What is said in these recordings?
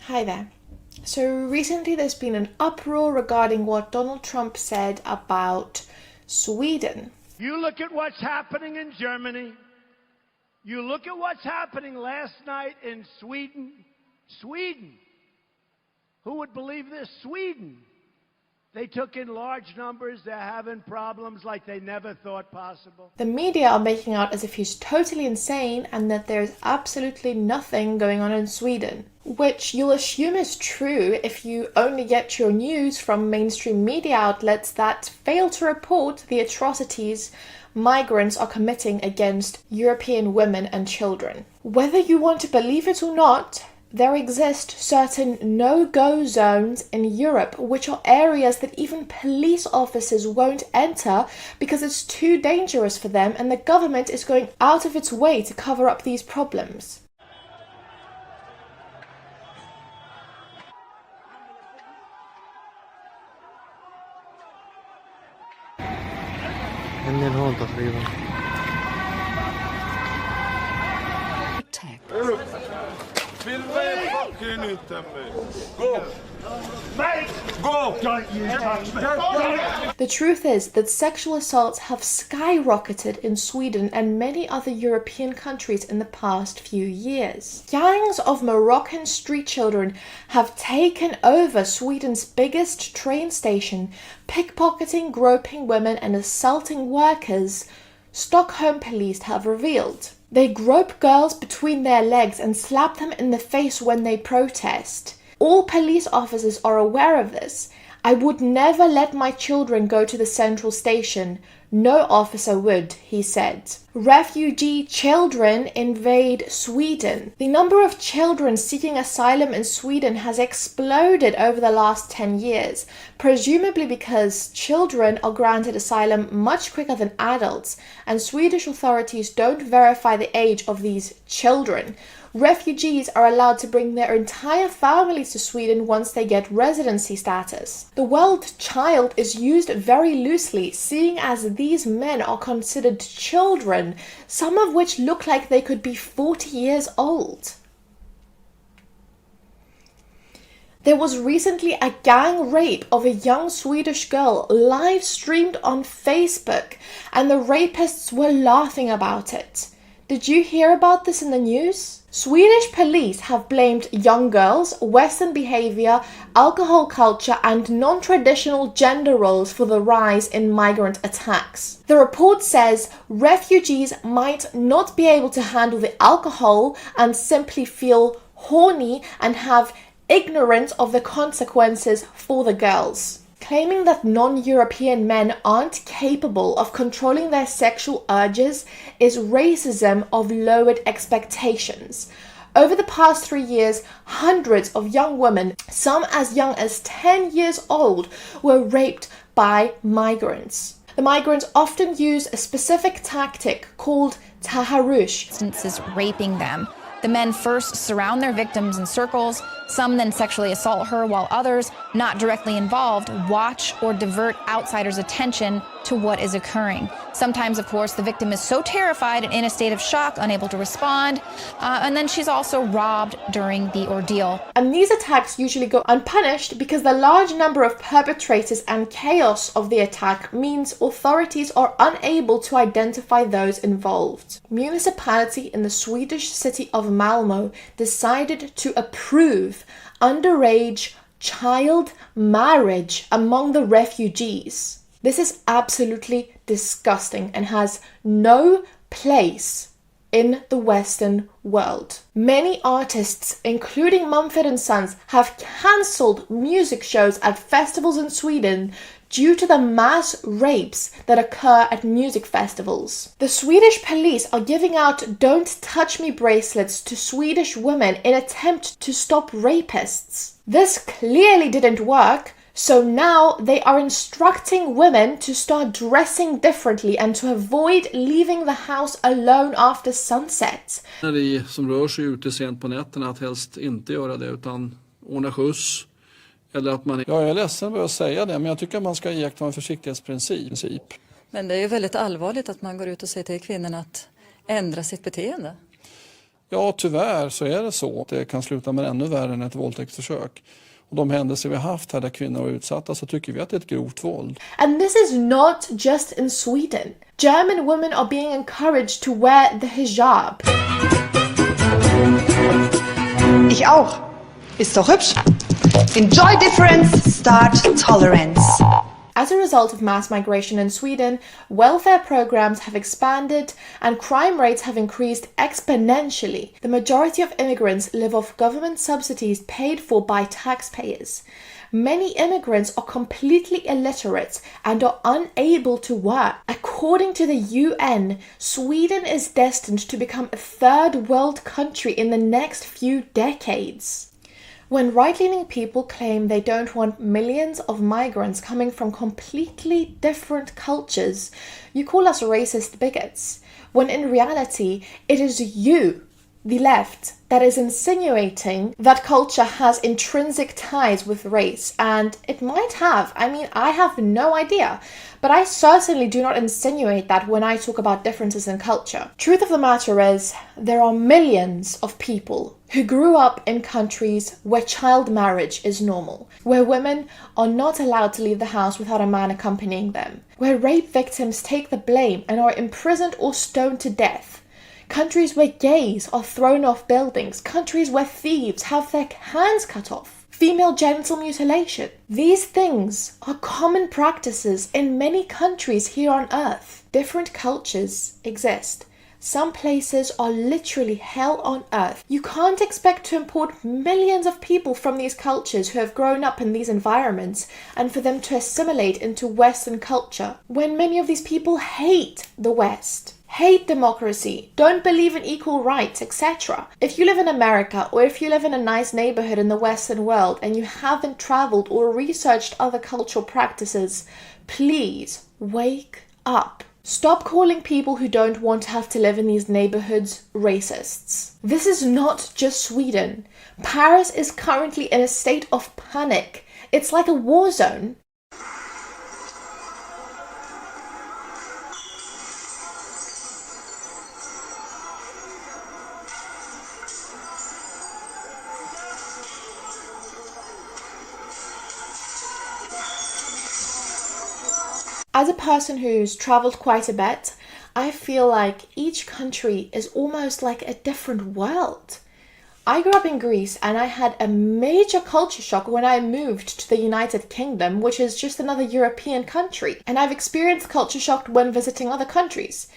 Hi there. So recently there's been an uproar regarding what Donald Trump said about Sweden. You look at what's happening in Germany. You look at what's happening last night in Sweden. Sweden. Who would believe this? Sweden. They took in large numbers. They're having problems like they never thought possible. The media are making out as if he's totally insane and that there's absolutely nothing going on in Sweden, which you'll assume is true if you only get your news from mainstream media outlets that fail to report the atrocities migrants are committing against European women and children. Whether you want to believe it or not, there exist certain no-go zones in Europe, which are areas that even police officers won't enter because it's too dangerous for them, and the government is going out of its way to cover up these problems. The truth is that sexual assaults have skyrocketed in Sweden and many other European countries in the past few years. Gangs of Moroccan street children have taken over Sweden's biggest train station, pickpocketing, groping women and assaulting workers, Stockholm police have revealed. They grope girls between their legs and slap them in the face when they protest. All police officers are aware of this. I would never let my children go to the central station. No officer would, he said. Refugee children invade Sweden. The number of children seeking asylum in Sweden has exploded over the last 10 years, presumably because children are granted asylum much quicker than adults, and Swedish authorities don't verify the age of these children. Refugees are allowed to bring their entire families to Sweden once they get residency status. The word child is used very loosely, seeing as these men are considered children, some of which look like they could be 40 years old. There was recently a gang rape of a young Swedish girl live streamed on Facebook, and the rapists were laughing about it. Did you hear about this in the news? Swedish police have blamed young girls, Western behavior, alcohol culture, and non-traditional gender roles for the rise in migrant attacks. The report says refugees might not be able to handle the alcohol and simply feel horny and have ignorance of the consequences for the girls. Claiming that non-European men aren't capable of controlling their sexual urges is racism of lowered expectations. Over the past 3 years, hundreds of young women, some as young as 10 years old, were raped by migrants. The migrants often use a specific tactic called taharush. Instances raping them. The men first surround their victims in circles. Some then sexually assault her, while others, not directly involved, watch or divert outsiders' attention to what is occurring. Sometimes, of course, the victim is so terrified and in a state of shock, unable to respond, and then she's also robbed during the ordeal. And these attacks usually go unpunished because the large number of perpetrators and chaos of the attack means authorities are unable to identify those involved. Municipality in the Swedish city of Malmö decided to approve underage child marriage among the refugees. This is absolutely disgusting and has no place in the Western world. Many artists, including Mumford & Sons, have cancelled music shows at festivals in Sweden due to the mass rapes that occur at music festivals. The Swedish police are giving out "Don't Touch Me" bracelets to Swedish women in attempt to stop rapists. This clearly didn't work, so now they are instructing women to start dressing differently and to avoid leaving the house alone after sunset. När som rör sig ute sent på nätterna att helst inte göra det utan ordna skjuts. Eller att man... Ja, jag är ledsen att säga det, men jag tycker att man ska iaktta en försiktighetsprincip. Men det är ju väldigt allvarligt att man går ut och säger till kvinnorna att ändra sitt beteende. Ja, tyvärr så är det så. Det kan sluta med ännu värre än ett våldtäktsförsök. Och de händelser vi har haft här där kvinnor är utsatta, så tycker vi att det är ett grovt våld. And this is not just in Sweden. German women are being encouraged to wear the hijab. Ich auch. Ist doch hübsch. Enjoy difference, start tolerance. As a result of mass migration in Sweden, welfare programs have expanded and crime rates have increased exponentially. The majority of immigrants live off government subsidies paid for by taxpayers. Many immigrants are completely illiterate and are unable to work. According to the UN, Sweden is destined to become a third world country in the next few decades. When right-leaning people claim they don't want millions of migrants coming from completely different cultures, you call us racist bigots, when in reality, it is you, the left, that is insinuating that culture has intrinsic ties with race, and it might have. I mean, I have no idea, but I certainly do not insinuate that when I talk about differences in culture. Truth of the matter is, there are millions of people who grew up in countries where child marriage is normal, where women are not allowed to leave the house without a man accompanying them, where rape victims take the blame and are imprisoned or stoned to death, countries where gays are thrown off buildings, countries where thieves have their hands cut off, female genital mutilation. These things are common practices in many countries here on earth. Different cultures exist. Some places are literally hell on earth. You can't expect to import millions of people from these cultures who have grown up in these environments and for them to assimilate into Western culture when many of these people hate the West, hate democracy, don't believe in equal rights, etc. If you live in America or if you live in a nice neighborhood in the Western world and you haven't traveled or researched other cultural practices, please wake up. Stop calling people who don't want to have to live in these neighborhoods racists. This is not just Sweden. Paris is currently in a state of panic. It's like a war zone. As a person who's traveled quite a bit, I feel like each country is almost like a different world. I grew up in Greece and I had a major culture shock when I moved to the United Kingdom, which is just another European country. And I've experienced culture shock when visiting other countries.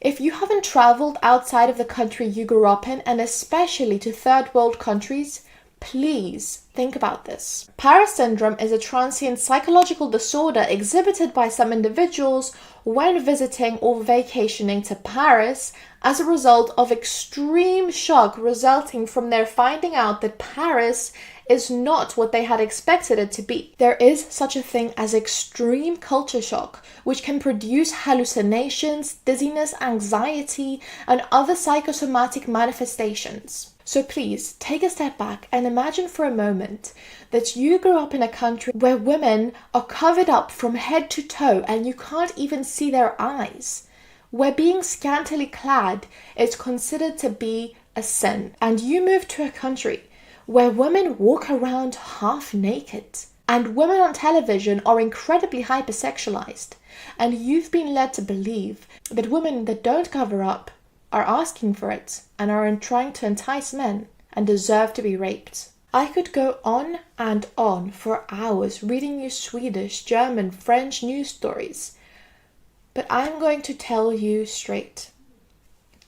If you haven't traveled outside of the country you grew up in, and especially to third world countries, please think about this. Paris syndrome is a transient psychological disorder exhibited by some individuals when visiting or vacationing to Paris as a result of extreme shock resulting from their finding out that Paris is not what they had expected it to be. There is such a thing as extreme culture shock, which can produce hallucinations, dizziness, anxiety, and other psychosomatic manifestations. So please take a step back and imagine for a moment that you grew up in a country where women are covered up from head to toe and you can't even see their eyes, where being scantily clad is considered to be a sin, and you move to a country where women walk around half naked and women on television are incredibly hypersexualized, and you've been led to believe that women that don't cover up are asking for it and are trying to entice men and deserve to be raped. I could go on and on for hours reading you Swedish, German, French news stories, but I'm going to tell you straight.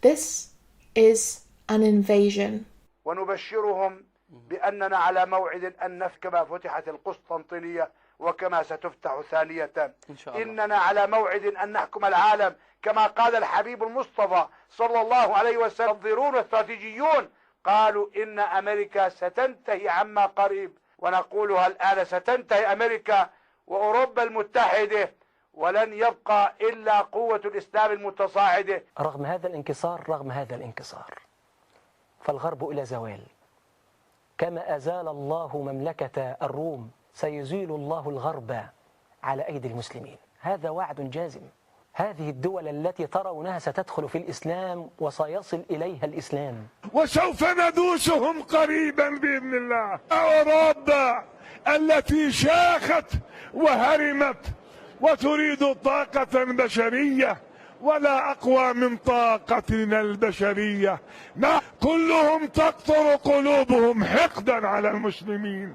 This is an invasion. ونبشرهم بأننا على موعد أن كما فتحت القسطنطينية وكما ستفتح ثانية إن شاء الله. إننا على موعد أن نحكم العالم كما قال الحبيب المصطفى صلى الله عليه وسلم. النظيرون والاستراتيجيون قالوا إن أمريكا ستنتهي عما قريب، ونقولها الآن ستنتهي أمريكا وأوروبا المتحدة، ولن يبقى إلا قوة الإسلام المتصاعدة. رغم هذا الانكسار فالغرب إلى زوال، كما أزال الله مملكة الروم سيزيل الله الغرب على أيدي المسلمين. هذا وعد جازم، هذه الدول التي ترونها ستدخل في الإسلام وسيصل إليها الإسلام. وسوف ندوسهم قريبا بإذن الله. أوروبا التي شاخت وهرمت وتريد طاقة بشرية ولا أقوى من طاقتنا البشرية. كلهم تقطر قلوبهم حقدا على المسلمين،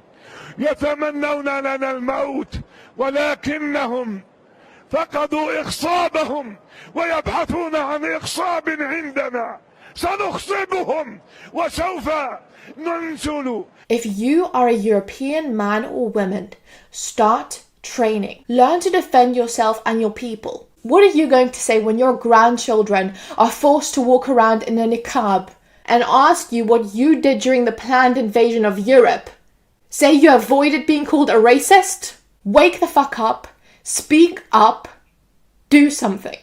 يتمنون لنا الموت، ولكنهم فقدوا إخصابهم ويبحثون عن إخصاب عندنا. سنخصبهم وسوف ننزل. If you are a European man or woman, start training. Learn to defend yourself and your people. What are you going to say when your grandchildren are forced to walk around in a niqab and ask you what you did during the planned invasion of Europe? Say you avoided being called a racist? Wake the fuck up. Speak up. Do something.